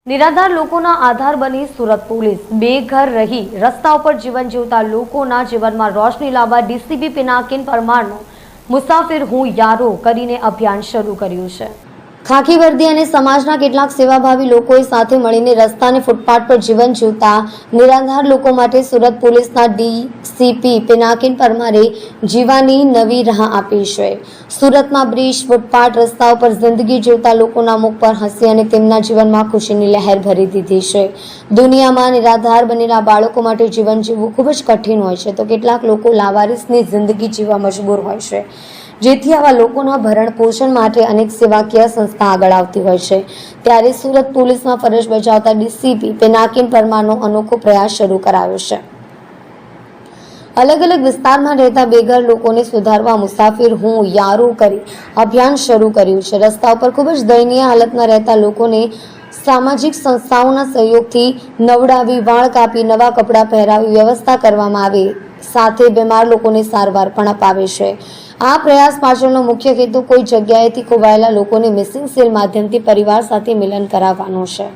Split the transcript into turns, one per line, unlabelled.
નિરાધાર લોકોના આધાર બની સુરત પોલીસ બેઘર રહી રસ્તા ઉપર જીવન જીવતા લોકોના જીવનમાં રોશની લાવવા ડીસીપી પિનાકિન પરમારનો મુસાફિર હું યારો કરીને અભિયાન શરૂ કર્યું છે। ખાકી વર્દી અને સમાજના કેટલાક સેવાભાવી લોકોએ સાથે મળીને રસ્તા અને ફૂટપાથ પર જીવન જીવતા નિરાધાર લોકો માટે સુરત પોલીસના ડીસીપી પિનાકિન પરમારે જીવવાની નવી રાહ આપી છે। સુરતમાં બ્રિજ, ફૂટપાથ, રસ્તા ઉપર જિંદગી જીવતા લોકોના મુખ પર હસી અને તેમના જીવનમાં ખુશીની લહેર ભરી દીધી છે। દુનિયામાં નિરાધાર બનેલા બાળકો માટે જીવન જીવવું ખૂબ જ કઠિન હોય છે, તો કેટલાક લોકો લાવારીસની જિંદગી જીવવા મજબૂર હોય છે, જેથી આવા લોકોના ભરણ પોષણ માટે અનેક સેવાકીય સંસ્થા આગળ આવતી હોય છે। ત્યારે સુરત પોલીસમાં ફરજ બજાવતા ડીસીપી પિનાકિન પરમારનો અનોખો પ્રયાસ શરૂ કરાયો છે। અલગ અલગ વિસ્તારમાં રહેતા બેઘર લોકોને સુધારવા મુસાફિર હું યારો કરી અભિયાન શરૂ કર્યું છે। રસ્તા ઉપર ખૂબ જ દયનીય હાલતમાં રહેતા લોકોને સામાજિક સંસ્થાઓના સહયોગથી નવડાવી, વાળ કાપી, નવા કપડાં પહેરાવી વ્યવસ્થા કરવામાં આવે, સાથે બીમાર લોકોને સારવાર પણ અપાવે છે। આ પ્રયાસ પાછળનો મુખ્ય હેતુ કોઈ જગ્યાએથી ખોવાયેલા લોકોને મિસિંગ સેલ માધ્યમથી પરિવાર સાથે મિલન કરાવવાનો છે।